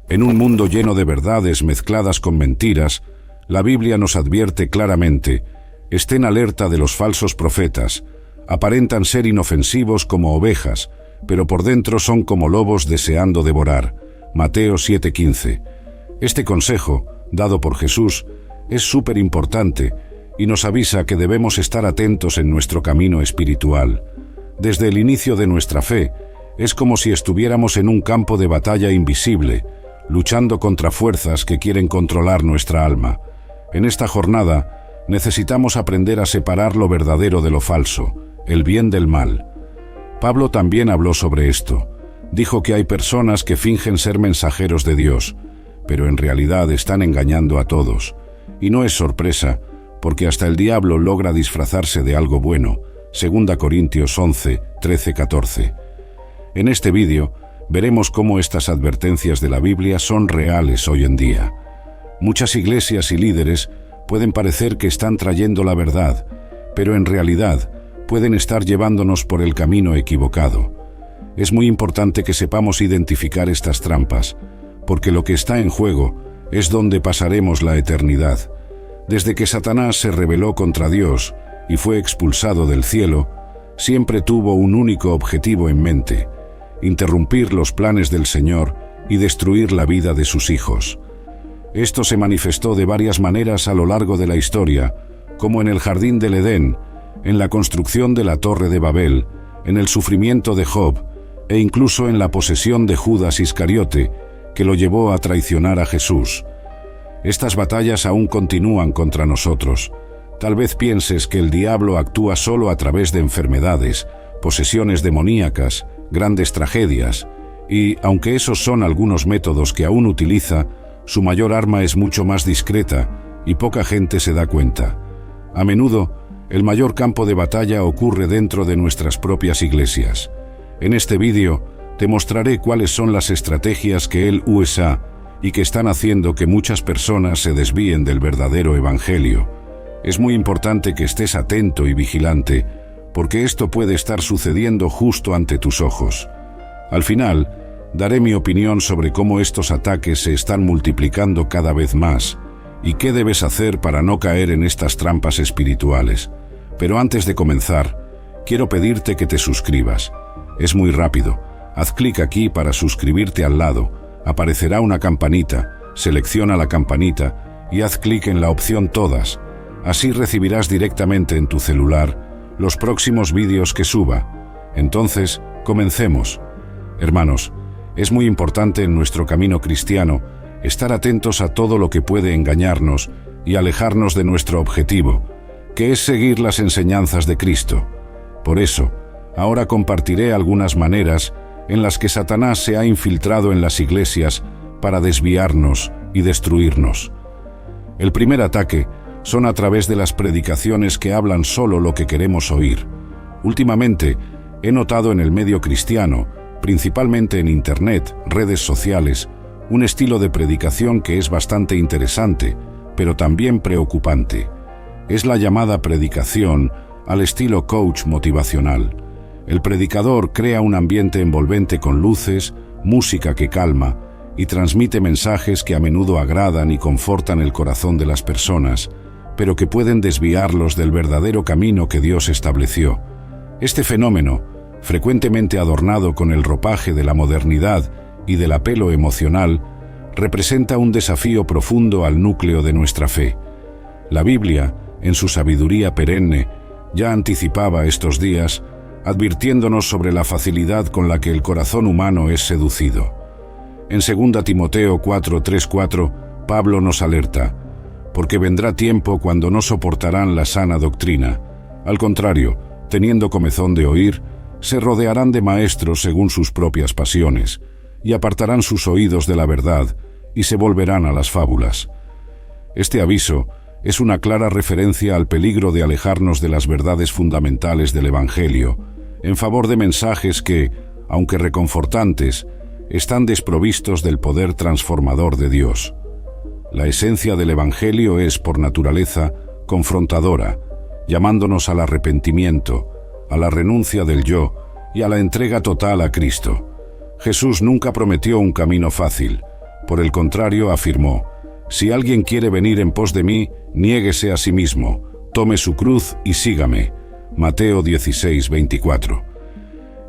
En un mundo lleno de verdades mezcladas con mentiras, la Biblia nos advierte claramente: estén alerta de los falsos profetas. Aparentan ser inofensivos como ovejas, pero por dentro son como lobos deseando devorar. Mateo 7:15. Este consejo, dado por Jesús, es súper importante y nos avisa que debemos estar atentos en nuestro camino espiritual. Desde el inicio de nuestra fe, es como si estuviéramos en un campo de batalla invisible, luchando contra fuerzas que quieren controlar nuestra alma. En esta jornada, necesitamos aprender a separar lo verdadero de lo falso, el bien del mal. Pablo también habló sobre esto. Dijo que hay personas que fingen ser mensajeros de Dios, pero en realidad están engañando a todos. Y no es sorpresa, porque hasta el diablo logra disfrazarse de algo bueno. 2 Corintios 11, 13, 14. En este vídeo, veremos cómo estas advertencias de la Biblia son reales hoy en día. Muchas iglesias y líderes pueden parecer que están trayendo la verdad, pero en realidad pueden estar llevándonos por el camino equivocado. Es muy importante que sepamos identificar estas trampas, porque lo que está en juego es donde pasaremos la eternidad. Desde que Satanás se rebeló contra Dios y fue expulsado del cielo, siempre tuvo un único objetivo en mente: interrumpir los planes del Señor y destruir la vida de sus hijos. Esto se manifestó de varias maneras a lo largo de la historia, como en el jardín del Edén, en la construcción de la Torre de Babel, en el sufrimiento de Job, e incluso en la posesión de Judas Iscariote, que lo llevó a traicionar a Jesús. Estas batallas aún continúan contra nosotros. Tal vez pienses que el diablo actúa solo a través de enfermedades, posesiones demoníacas, grandes tragedias, y, aunque esos son algunos métodos que aún utiliza, su mayor arma es mucho más discreta y poca gente se da cuenta. A menudo, el mayor campo de batalla ocurre dentro de nuestras propias iglesias. En este vídeo, te mostraré cuáles son las estrategias que él usa y que están haciendo que muchas personas se desvíen del verdadero evangelio. Es muy importante que estés atento y vigilante, porque esto puede estar sucediendo justo ante tus ojos. Al final, daré mi opinión sobre cómo estos ataques se están multiplicando cada vez más y qué debes hacer para no caer en estas trampas espirituales. Pero antes de comenzar, quiero pedirte que te suscribas. Es muy rápido. Haz clic aquí para suscribirte al lado. Aparecerá una campanita. Selecciona la campanita y haz clic en la opción Todas. Así recibirás directamente en tu celular los próximos vídeos que suba. Entonces, comencemos. Hermanos, es muy importante en nuestro camino cristiano estar atentos a todo lo que puede engañarnos y alejarnos de nuestro objetivo, que es seguir las enseñanzas de Cristo. Por eso, ahora compartiré algunas maneras en las que Satanás se ha infiltrado en las iglesias para desviarnos y destruirnos. El primer ataque son a través de las predicaciones que hablan solo lo que queremos oír. Últimamente, he notado en el medio cristiano, principalmente en Internet, redes sociales, un estilo de predicación que es bastante interesante, pero también preocupante. Es la llamada predicación al estilo coach motivacional. El predicador crea un ambiente envolvente con luces, música que calma y transmite mensajes que a menudo agradan y confortan el corazón de las personas, pero que pueden desviarlos del verdadero camino que Dios estableció. Este fenómeno, frecuentemente adornado con el ropaje de la modernidad y del apelo emocional, representa un desafío profundo al núcleo de nuestra fe. La Biblia, en su sabiduría perenne, ya anticipaba estos días, advirtiéndonos sobre la facilidad con la que el corazón humano es seducido. En 2 Timoteo 4:3-4, Pablo nos alerta: porque vendrá tiempo cuando no soportarán la sana doctrina. Al contrario, teniendo comezón de oír, se rodearán de maestros según sus propias pasiones, y apartarán sus oídos de la verdad, y se volverán a las fábulas. Este aviso es una clara referencia al peligro de alejarnos de las verdades fundamentales del Evangelio, en favor de mensajes que, aunque reconfortantes, están desprovistos del poder transformador de Dios. La esencia del Evangelio es, por naturaleza, confrontadora, llamándonos al arrepentimiento, a la renuncia del yo y a la entrega total a Cristo. Jesús nunca prometió un camino fácil, Por el contrario, afirmó: «Si alguien quiere venir en pos de mí, niéguese a sí mismo, tome su cruz y sígame». Mateo 16:24.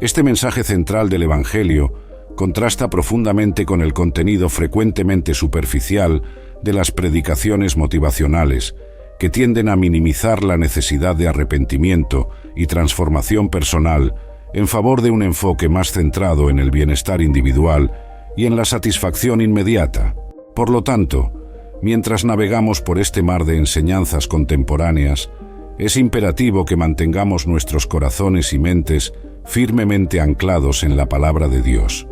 Este mensaje central del Evangelio contrasta profundamente con el contenido frecuentemente superficial de las predicaciones motivacionales, que tienden a minimizar la necesidad de arrepentimiento y transformación personal en favor de un enfoque más centrado en el bienestar individual y en la satisfacción inmediata. Por lo tanto, mientras navegamos por este mar de enseñanzas contemporáneas, es imperativo que mantengamos nuestros corazones y mentes firmemente anclados en la palabra de Dios.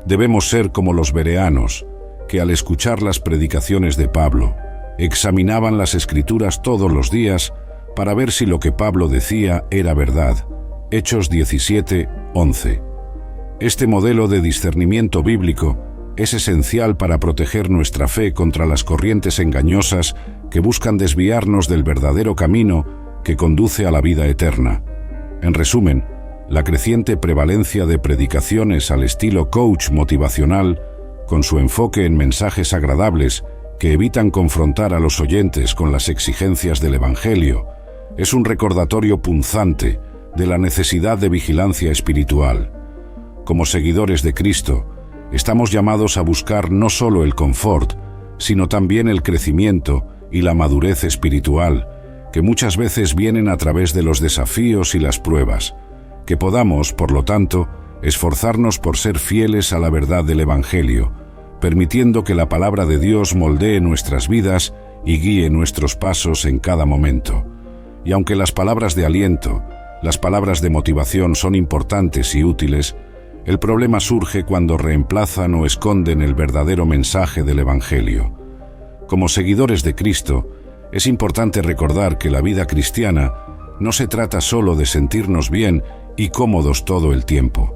Debemos ser como los bereanos, que al escuchar las predicaciones de Pablo, examinaban las Escrituras todos los días para ver si lo que Pablo decía era verdad. Hechos 17:11. Este modelo de discernimiento bíblico es esencial para proteger nuestra fe contra las corrientes engañosas que buscan desviarnos del verdadero camino que conduce a la vida eterna. En resumen, la creciente prevalencia de predicaciones al estilo coach motivacional, con su enfoque en mensajes agradables que evitan confrontar a los oyentes con las exigencias del Evangelio, es un recordatorio punzante de la necesidad de vigilancia espiritual. Como seguidores de Cristo, estamos llamados a buscar no solo el confort, sino también el crecimiento y la madurez espiritual, que muchas veces vienen a través de los desafíos y las pruebas. Que podamos, por lo tanto, esforzarnos por ser fieles a la verdad del Evangelio, permitiendo que la palabra de Dios moldee nuestras vidas y guíe nuestros pasos en cada momento. Y aunque las palabras de aliento, las palabras de motivación son importantes y útiles, el problema surge cuando reemplazan o esconden el verdadero mensaje del Evangelio. Como seguidores de Cristo, es importante recordar que la vida cristiana no se trata solo de sentirnos bien y cómodos todo el tiempo.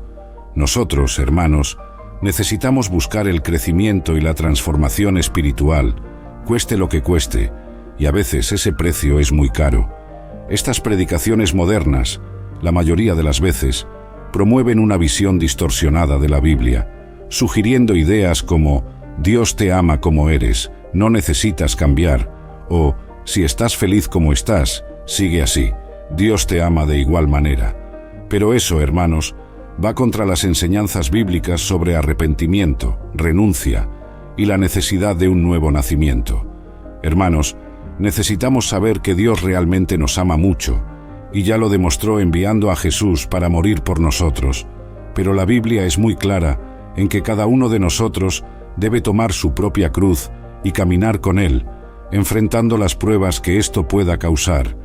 Nosotros, hermanos, necesitamos buscar el crecimiento y la transformación espiritual, cueste lo que cueste, y a veces ese precio es muy caro. Estas predicaciones modernas, la mayoría de las veces, promueven una visión distorsionada de la Biblia, sugiriendo ideas como «Dios te ama como eres, no necesitas cambiar», o «Si estás feliz como estás, sigue así, Dios te ama de igual manera». Pero eso, hermanos, va contra las enseñanzas bíblicas sobre arrepentimiento, renuncia y la necesidad de un nuevo nacimiento. Hermanos, necesitamos saber que Dios realmente nos ama mucho, y ya lo demostró enviando a Jesús para morir por nosotros. Pero la Biblia es muy clara en que cada uno de nosotros debe tomar su propia cruz y caminar con Él, enfrentando las pruebas que esto pueda causar,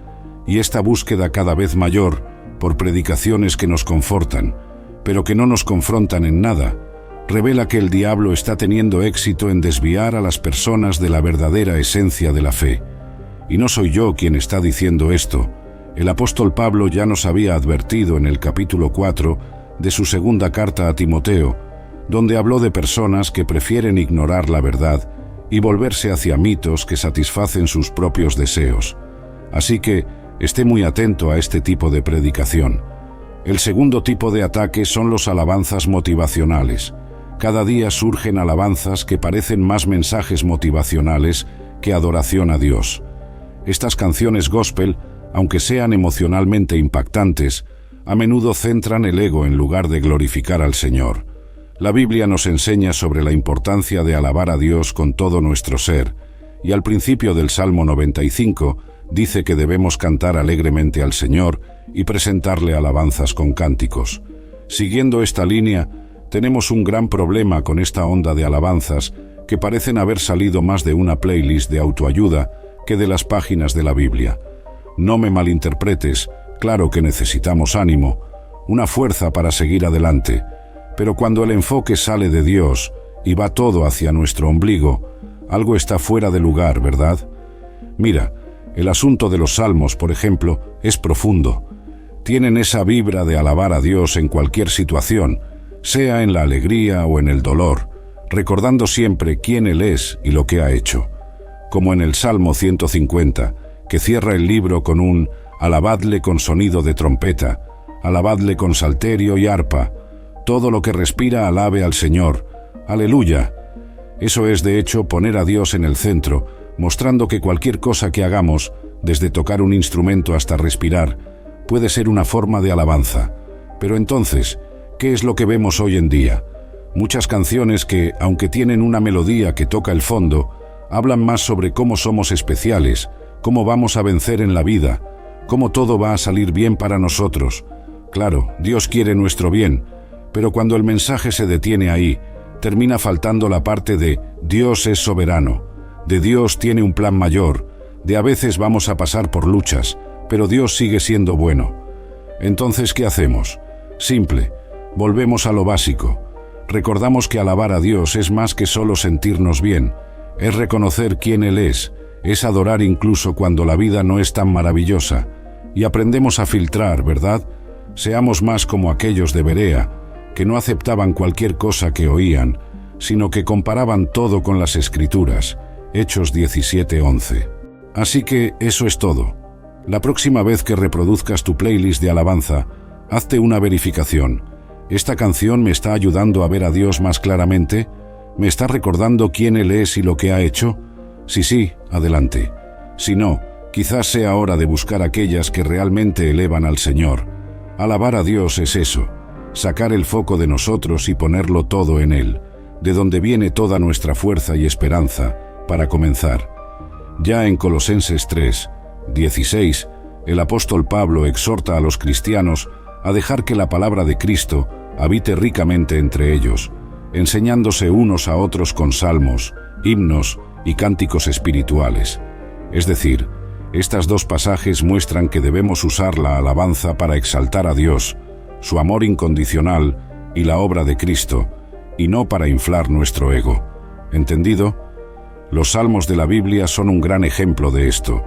y esta búsqueda cada vez mayor por predicaciones que nos confortan, pero que no nos confrontan en nada, revela que el diablo está teniendo éxito en desviar a las personas de la verdadera esencia de la fe. Y no soy yo quien está diciendo esto. El apóstol Pablo ya nos había advertido en el capítulo 4 de su segunda carta a Timoteo, donde habló de personas que prefieren ignorar la verdad y volverse hacia mitos que satisfacen sus propios deseos. Así que esté muy atento a este tipo de predicación. El segundo tipo de ataque son los alabanzas motivacionales. Cada día surgen alabanzas que parecen más mensajes motivacionales que adoración a Dios. Estas canciones gospel, aunque sean emocionalmente impactantes, a menudo centran el ego en lugar de glorificar al Señor. La Biblia nos enseña sobre la importancia de alabar a Dios con todo nuestro ser, y al principio del Salmo 95 dice que debemos cantar alegremente al Señor y presentarle alabanzas con cánticos. Siguiendo esta línea, tenemos un gran problema con esta onda de alabanzas que parecen haber salido más de una playlist de autoayuda que de las páginas de la Biblia. No me malinterpretes, claro que necesitamos ánimo, una fuerza para seguir adelante, pero cuando el enfoque sale de Dios y va todo hacia nuestro ombligo, algo está fuera de lugar, ¿verdad? Mira, el asunto de los salmos, por ejemplo, es profundo. Tienen esa vibra de alabar a Dios en cualquier situación, sea en la alegría o en el dolor, recordando siempre quién Él es y lo que ha hecho. Como en el Salmo 150, que cierra el libro con un «Alabadle con sonido de trompeta, alabadle con salterio y arpa, todo lo que respira alabe al Señor, aleluya». Eso es, de hecho, poner a Dios en el centro, mostrando que cualquier cosa que hagamos, desde tocar un instrumento hasta respirar, puede ser una forma de alabanza. Pero entonces, ¿qué es lo que vemos hoy en día? Muchas canciones que, aunque tienen una melodía que toca el fondo, hablan más sobre cómo somos especiales, cómo vamos a vencer en la vida, cómo todo va a salir bien para nosotros. Claro, Dios quiere nuestro bien, pero cuando el mensaje se detiene ahí, termina faltando la parte de Dios es soberano, de Dios tiene un plan mayor, de a veces vamos a pasar por luchas, pero Dios sigue siendo bueno. Entonces, ¿qué hacemos? Simple, volvemos a lo básico. Recordamos que alabar a Dios es más que solo sentirnos bien, es reconocer quién Él es adorar incluso cuando la vida no es tan maravillosa, y aprendemos a filtrar, ¿verdad? Seamos más como aquellos de Berea, que no aceptaban cualquier cosa que oían, sino que comparaban todo con las Escrituras. Hechos 17:11. Así que eso es todo. La próxima vez que reproduzcas tu playlist de alabanza, hazte una verificación. ¿Esta canción me está ayudando a ver a Dios más claramente? ¿Me está recordando quién Él es y lo que ha hecho? Si sí, adelante. Si no, quizás sea hora de buscar aquellas que realmente elevan al Señor. Alabar a Dios es eso, sacar el foco de nosotros y ponerlo todo en Él, de donde viene toda nuestra fuerza y esperanza, para comenzar. Ya en Colosenses 3:16, el apóstol Pablo exhorta a los cristianos a dejar que la palabra de Cristo habite ricamente entre ellos, enseñándose unos a otros con salmos, himnos y cánticos espirituales. Es decir, estas dos pasajes muestran que debemos usar la alabanza para exaltar a Dios, su amor incondicional y la obra de Cristo, y no para inflar nuestro ego. ¿Entendido? Los salmos de la Biblia son un gran ejemplo de esto.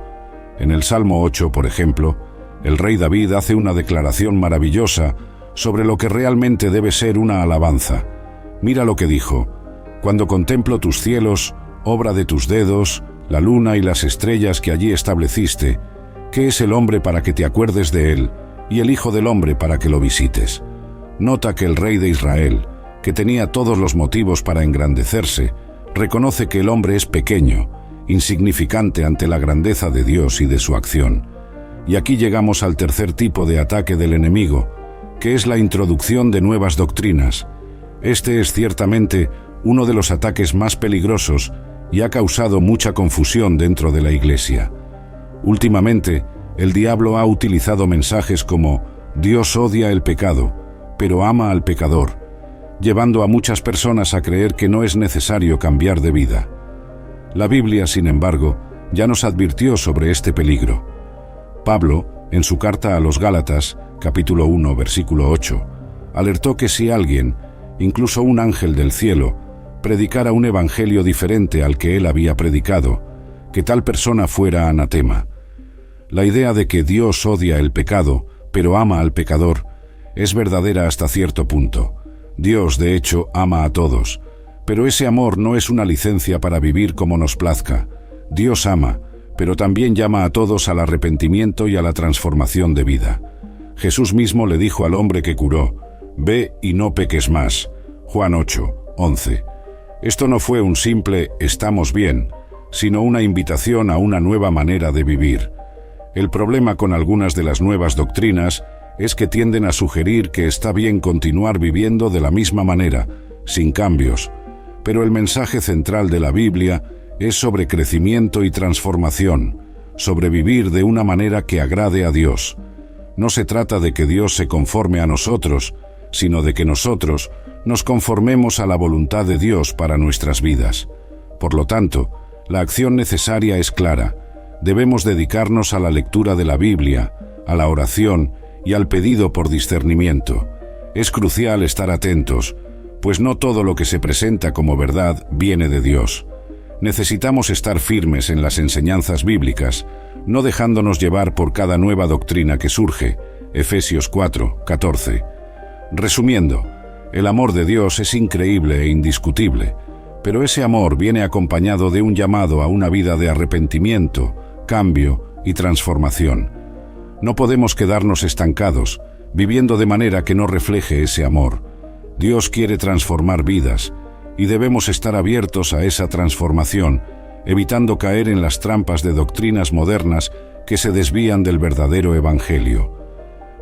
En el Salmo 8, por ejemplo, el rey David hace una declaración maravillosa sobre lo que realmente debe ser una alabanza. Mira lo que dijo: «Cuando contemplo tus cielos, obra de tus dedos, la luna y las estrellas que allí estableciste, ¿qué es el hombre para que te acuerdes de él, y el hijo del hombre para que lo visites?» Nota que el rey de Israel, que tenía todos los motivos para engrandecerse, reconoce que el hombre es pequeño, insignificante ante la grandeza de Dios y de su acción. Y aquí llegamos al tercer tipo de ataque del enemigo, que es la introducción de nuevas doctrinas. Este es ciertamente uno de los ataques más peligrosos y ha causado mucha confusión dentro de la Iglesia. Últimamente, el diablo ha utilizado mensajes como «Dios odia el pecado, pero ama al pecador», llevando a muchas personas a creer que no es necesario cambiar de vida. La Biblia, sin embargo, ya nos advirtió sobre este peligro. Pablo, en su carta a los Gálatas, capítulo 1, versículo 8, alertó que si alguien, incluso un ángel del cielo, predicara un evangelio diferente al que él había predicado, que tal persona fuera anatema. La idea de que Dios odia el pecado, pero ama al pecador, es verdadera hasta cierto punto. Dios, de hecho, ama a todos, pero ese amor no es una licencia para vivir como nos plazca. Dios ama, pero también llama a todos al arrepentimiento y a la transformación de vida. Jesús mismo le dijo al hombre que curó: «Ve y no peques más». Juan 8:11. Esto no fue un simple «estamos bien», sino una invitación a una nueva manera de vivir. El problema con algunas de las nuevas doctrinas es que tienden a sugerir que está bien continuar viviendo de la misma manera, sin cambios, pero el mensaje central de la Biblia es sobre crecimiento y transformación, sobre vivir de una manera que agrade a Dios. No se trata de que Dios se conforme a nosotros, sino de que nosotros nos conformemos a la voluntad de Dios para nuestras vidas. Por lo tanto, la acción necesaria es clara. Debemos dedicarnos a la lectura de la Biblia, a la oración y al pedido por discernimiento. Es crucial estar atentos, pues no todo lo que se presenta como verdad viene de Dios. Necesitamos estar firmes en las enseñanzas bíblicas, no dejándonos llevar por cada nueva doctrina que surge. Efesios 4:14. Resumiendo, el amor de Dios es increíble e indiscutible, pero ese amor viene acompañado de un llamado a una vida de arrepentimiento, cambio y transformación. No podemos quedarnos estancados, viviendo de manera que no refleje ese amor. Dios quiere transformar vidas, y debemos estar abiertos a esa transformación, evitando caer en las trampas de doctrinas modernas que se desvían del verdadero Evangelio.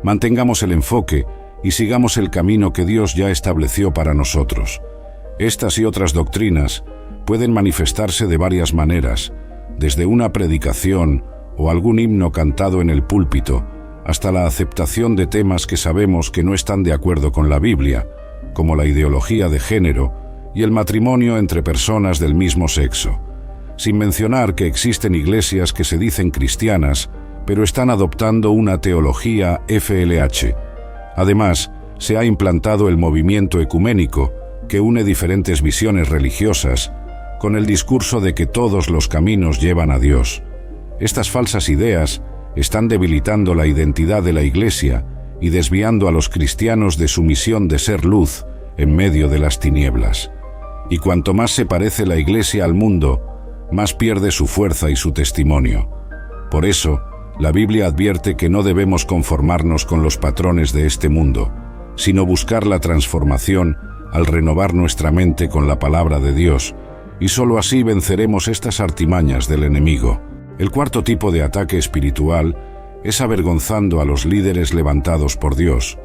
Mantengamos el enfoque y sigamos el camino que Dios ya estableció para nosotros. Estas y otras doctrinas pueden manifestarse de varias maneras, desde una predicación o algún himno cantado en el púlpito, hasta la aceptación de temas que sabemos que no están de acuerdo con la Biblia, como la ideología de género y el matrimonio entre personas del mismo sexo. Sin mencionar que existen iglesias que se dicen cristianas, pero están adoptando una teología FLH. Además, se ha implantado el movimiento ecuménico, que une diferentes visiones religiosas, con el discurso de que todos los caminos llevan a Dios. Estas falsas ideas están debilitando la identidad de la Iglesia y desviando a los cristianos de su misión de ser luz en medio de las tinieblas. Y cuanto más se parece la Iglesia al mundo, más pierde su fuerza y su testimonio. Por eso, la Biblia advierte que no debemos conformarnos con los patrones de este mundo, sino buscar la transformación al renovar nuestra mente con la palabra de Dios, y sólo así venceremos estas artimañas del enemigo. El cuarto tipo de ataque espiritual es avergonzando a los líderes levantados por Dios.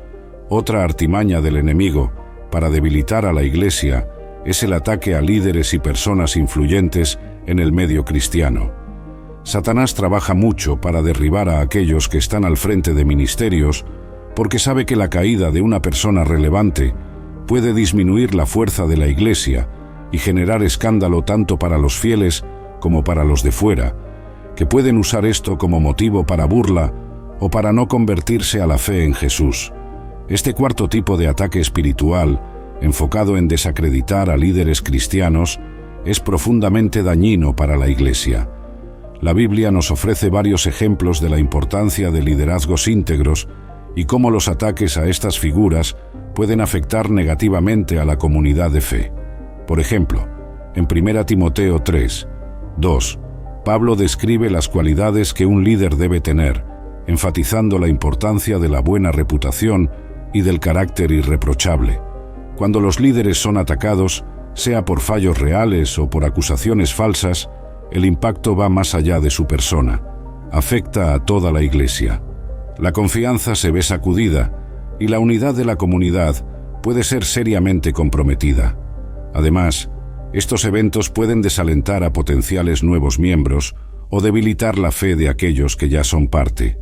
Otra artimaña del enemigo para debilitar a la Iglesia es el ataque a líderes y personas influyentes en el medio cristiano. Satanás trabaja mucho para derribar a aquellos que están al frente de ministerios porque sabe que la caída de una persona relevante puede disminuir la fuerza de la Iglesia y generar escándalo tanto para los fieles como para los de fuera, que pueden usar esto como motivo para burla o para no convertirse a la fe en Jesús. Este cuarto tipo de ataque espiritual, enfocado en desacreditar a líderes cristianos, es profundamente dañino para la Iglesia. La Biblia nos ofrece varios ejemplos de la importancia de liderazgos íntegros y cómo los ataques a estas figuras pueden afectar negativamente a la comunidad de fe. Por ejemplo, en 1 Timoteo 3:2, Pablo describe las cualidades que un líder debe tener, enfatizando la importancia de la buena reputación y del carácter irreprochable. Cuando los líderes son atacados, sea por fallos reales o por acusaciones falsas, el impacto va más allá de su persona, afecta a toda la Iglesia. La confianza se ve sacudida y la unidad de la comunidad puede ser seriamente comprometida. Además, estos eventos pueden desalentar a potenciales nuevos miembros o debilitar la fe de aquellos que ya son parte.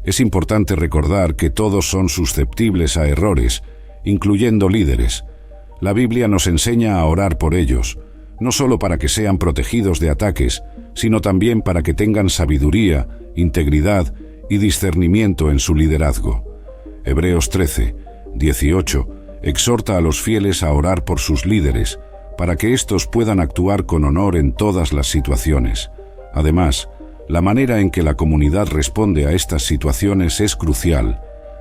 Es importante recordar que todos son susceptibles a errores, incluyendo líderes. La Biblia nos enseña a orar por ellos, no solo para que sean protegidos de ataques, sino también para que tengan sabiduría, integridad y discernimiento en su liderazgo. Hebreos 13:18 exhorta a los fieles a orar por sus líderes, para que éstos puedan actuar con honor en todas las situaciones. Además, la manera en que la comunidad responde a estas situaciones es crucial.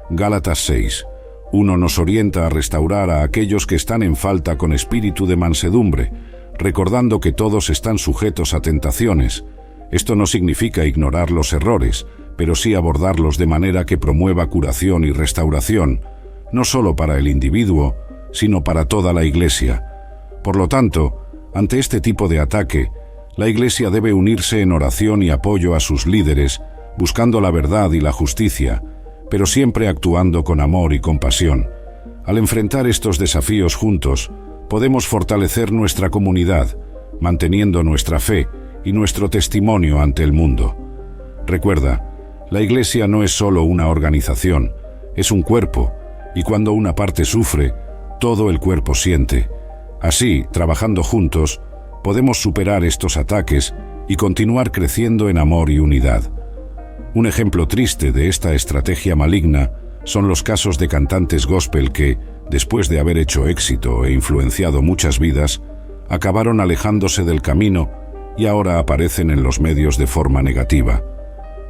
Gálatas 6:1 nos orienta a restaurar a aquellos que están en falta con espíritu de mansedumbre, recordando que todos están sujetos a tentaciones. Esto no significa ignorar los errores, pero sí abordarlos de manera que promueva curación y restauración, no solo para el individuo, sino para toda la Iglesia. Por lo tanto, ante este tipo de ataque, la Iglesia debe unirse en oración y apoyo a sus líderes, buscando la verdad y la justicia, pero siempre actuando con amor y compasión. Al enfrentar estos desafíos juntos, podemos fortalecer nuestra comunidad, manteniendo nuestra fe y nuestro testimonio ante el mundo. Recuerda, la Iglesia no es solo una organización, es un cuerpo, y cuando una parte sufre, todo el cuerpo siente. Así, trabajando juntos, podemos superar estos ataques y continuar creciendo en amor y unidad. Un ejemplo triste de esta estrategia maligna son los casos de cantantes gospel que, después de haber hecho éxito e influenciado muchas vidas, acabaron alejándose del camino y ahora aparecen en los medios de forma negativa.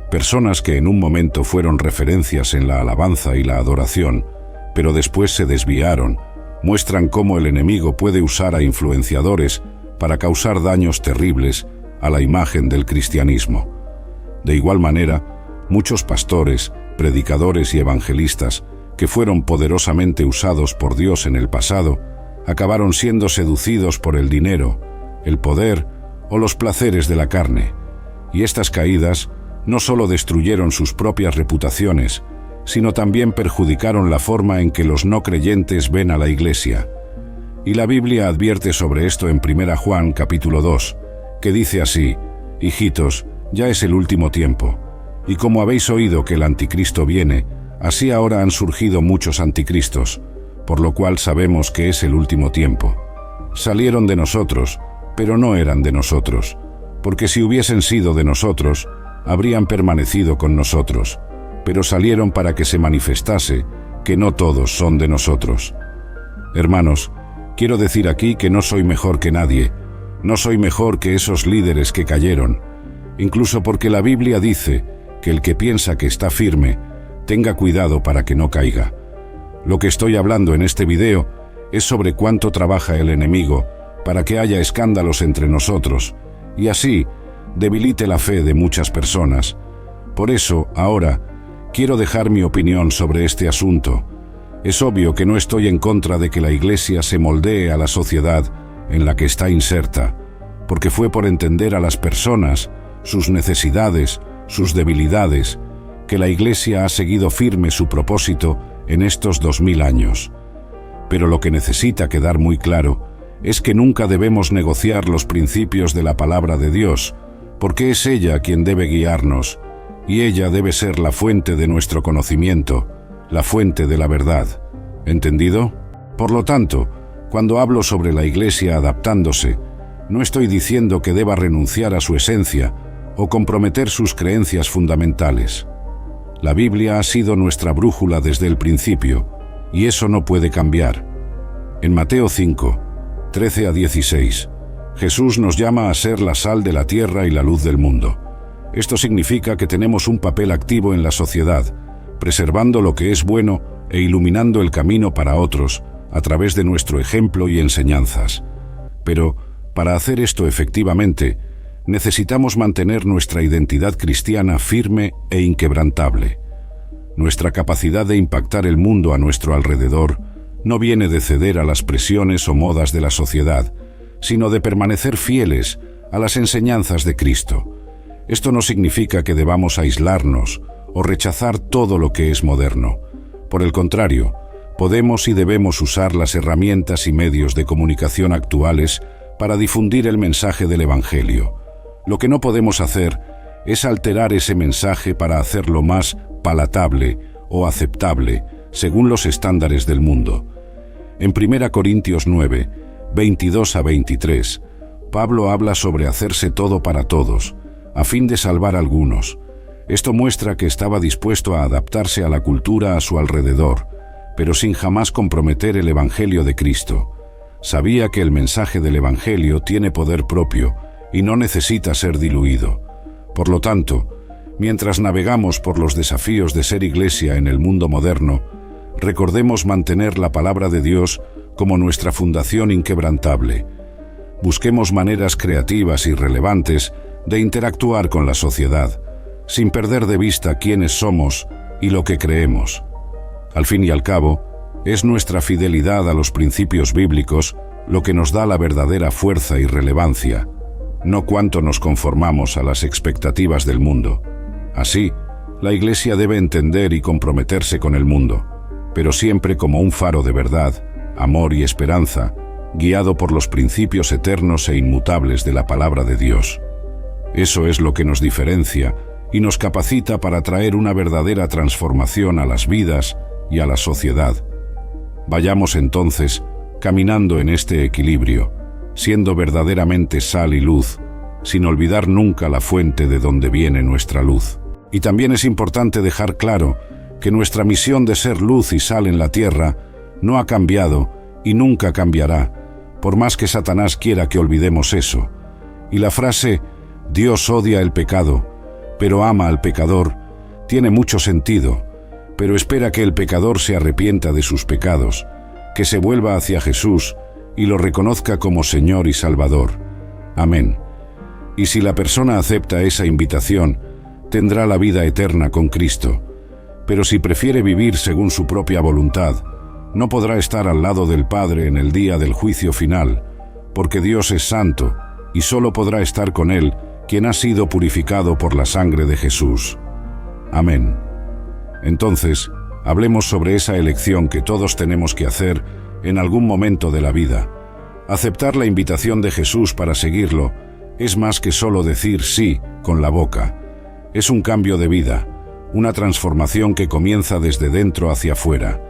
Personas que en un momento fueron referencias en la alabanza y la adoración, pero después se desviaron, muestran cómo el enemigo puede usar a influenciadores para causar daños terribles a la imagen del cristianismo. De igual manera, muchos pastores, predicadores y evangelistas que fueron poderosamente usados por Dios en el pasado, acabaron siendo seducidos por el dinero, el poder o los placeres de la carne. Y estas caídas no solo destruyeron sus propias reputaciones, sino también perjudicaron la forma en que los no creyentes ven a la Iglesia. Y la Biblia advierte sobre esto en 1 Juan capítulo 2, que dice así: «Hijitos, ya es el último tiempo, y como habéis oído que el anticristo viene, así ahora han surgido muchos anticristos, por lo cual sabemos que es el último tiempo. Salieron de nosotros, pero no eran de nosotros, porque si hubiesen sido de nosotros, habrían permanecido con nosotros, pero salieron para que se manifestase que no todos son de nosotros». Hermanos, quiero decir aquí que no soy mejor que nadie, no soy mejor que esos líderes que cayeron, incluso porque la Biblia dice que el que piensa que está firme, tenga cuidado para que no caiga. Lo que estoy hablando en este video es sobre cuánto trabaja el enemigo para que haya escándalos entre nosotros y así debilite la fe de muchas personas. Por eso, ahora, quiero dejar mi opinión sobre este asunto. Es obvio que no estoy en contra de que la Iglesia se moldee a la sociedad en la que está inserta, porque fue por entender a las personas, sus necesidades, sus debilidades, que la Iglesia ha seguido firme su propósito en estos 2000 años. Pero lo que necesita quedar muy claro es que nunca debemos negociar los principios de la palabra de Dios, porque es ella quien debe guiarnos, y ella debe ser la fuente de nuestro conocimiento, la fuente de la verdad. ¿Entendido? Por lo tanto, cuando hablo sobre la Iglesia adaptándose, no estoy diciendo que deba renunciar a su esencia o comprometer sus creencias fundamentales. La Biblia ha sido nuestra brújula desde el principio, y eso no puede cambiar. En Mateo 5, 13 a 16, Jesús nos llama a ser la sal de la tierra y la luz del mundo. Esto significa que tenemos un papel activo en la sociedad, preservando lo que es bueno e iluminando el camino para otros a través de nuestro ejemplo y enseñanzas. Pero, para hacer esto efectivamente, necesitamos mantener nuestra identidad cristiana firme e inquebrantable. Nuestra capacidad de impactar el mundo a nuestro alrededor no viene de ceder a las presiones o modas de la sociedad, sino de permanecer fieles a las enseñanzas de Cristo. Esto no significa que debamos aislarnos o rechazar todo lo que es moderno. Por el contrario, podemos y debemos usar las herramientas y medios de comunicación actuales para difundir el mensaje del Evangelio. Lo que no podemos hacer es alterar ese mensaje para hacerlo más palatable o aceptable según los estándares del mundo. En 1 Corintios 9, 22 a 23, Pablo habla sobre hacerse todo para todos, a fin de salvar a algunos. Esto muestra que estaba dispuesto a adaptarse a la cultura a su alrededor, pero sin jamás comprometer el Evangelio de Cristo. Sabía que el mensaje del Evangelio tiene poder propio y no necesita ser diluido. Por lo tanto, mientras navegamos por los desafíos de ser iglesia en el mundo moderno, recordemos mantener la palabra de Dios como nuestra fundación inquebrantable. Busquemos maneras creativas y relevantes de interactuar con la sociedad, sin perder de vista quiénes somos y lo que creemos. Al fin y al cabo, es nuestra fidelidad a los principios bíblicos lo que nos da la verdadera fuerza y relevancia, no cuánto nos conformamos a las expectativas del mundo. Así, la Iglesia debe entender y comprometerse con el mundo, pero siempre como un faro de verdad, amor y esperanza, guiado por los principios eternos e inmutables de la palabra de Dios. Eso es lo que nos diferencia y nos capacita para traer una verdadera transformación a las vidas y a la sociedad. Vayamos entonces caminando en este equilibrio, siendo verdaderamente sal y luz, sin olvidar nunca la fuente de donde viene nuestra luz. Y también es importante dejar claro que nuestra misión de ser luz y sal en la tierra no ha cambiado y nunca cambiará, por más que Satanás quiera que olvidemos eso. Y la frase «Dios odia el pecado, pero ama al pecador» tiene mucho sentido, pero espera que el pecador se arrepienta de sus pecados, que se vuelva hacia Jesús y lo reconozca como Señor y Salvador. Amén. Y si la persona acepta esa invitación, tendrá la vida eterna con Cristo. Pero si prefiere vivir según su propia voluntad, no podrá estar al lado del Padre en el día del juicio final, porque Dios es santo y solo podrá estar con Él quien ha sido purificado por la sangre de Jesús. Amén. Entonces, hablemos sobre esa elección que todos tenemos que hacer en algún momento de la vida. Aceptar la invitación de Jesús para seguirlo es más que solo decir sí con la boca. Es un cambio de vida, una transformación que comienza desde dentro hacia afuera.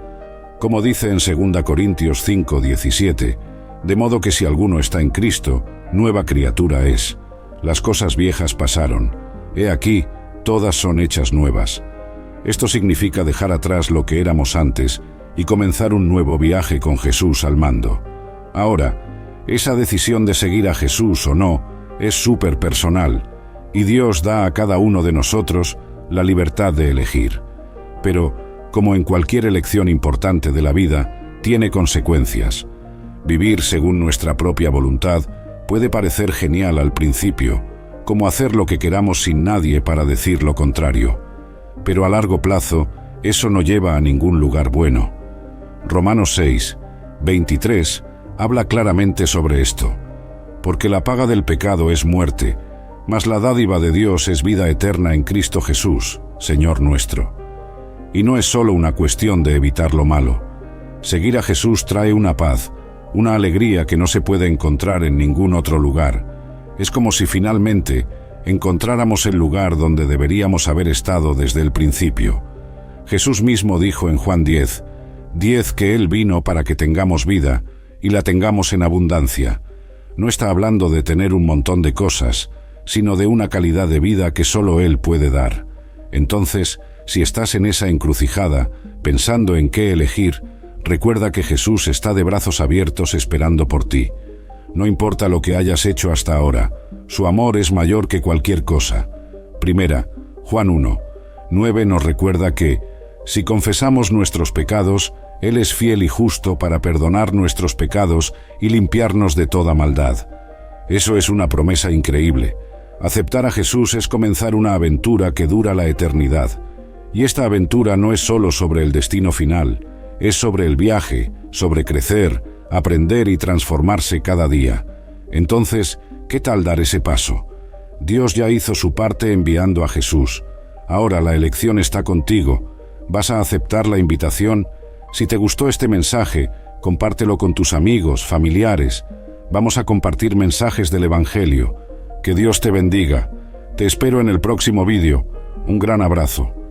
Como dice en 2 Corintios 5:17, de modo que si alguno está en Cristo, nueva criatura es. Las cosas viejas pasaron. He aquí, todas son hechas nuevas. Esto significa dejar atrás lo que éramos antes y comenzar un nuevo viaje con Jesús al mando. Ahora, esa decisión de seguir a Jesús o no es súper personal, y Dios da a cada uno de nosotros la libertad de elegir. Pero, como en cualquier elección importante de la vida, tiene consecuencias. Vivir según nuestra propia voluntad puede parecer genial al principio, como hacer lo que queramos sin nadie para decir lo contrario. Pero a largo plazo, eso no lleva a ningún lugar bueno. Romanos 6:23 habla claramente sobre esto. Porque la paga del pecado es muerte, mas la dádiva de Dios es vida eterna en Cristo Jesús, Señor nuestro. Y no es solo una cuestión de evitar lo malo. Seguir a Jesús trae una paz, una alegría que no se puede encontrar en ningún otro lugar. Es como si finalmente encontráramos el lugar donde deberíamos haber estado desde el principio. Jesús mismo dijo en Juan 10 que Él vino para que tengamos vida y la tengamos en abundancia. No está hablando de tener un montón de cosas, sino de una calidad de vida que solo Él puede dar. Entonces, si estás en esa encrucijada, pensando en qué elegir, recuerda que Jesús está de brazos abiertos esperando por ti. No importa lo que hayas hecho hasta ahora, su amor es mayor que cualquier cosa. Primera, Juan 1:9 nos recuerda que, si confesamos nuestros pecados, Él es fiel y justo para perdonar nuestros pecados y limpiarnos de toda maldad. Eso es una promesa increíble. Aceptar a Jesús es comenzar una aventura que dura la eternidad. Y esta aventura no es solo sobre el destino final, es sobre el viaje, sobre crecer, aprender y transformarse cada día. Entonces, ¿qué tal dar ese paso? Dios ya hizo su parte enviando a Jesús. Ahora la elección está contigo. ¿Vas a aceptar la invitación? Si te gustó este mensaje, compártelo con tus amigos, familiares. Vamos a compartir mensajes del Evangelio. Que Dios te bendiga. Te espero en el próximo vídeo. Un gran abrazo.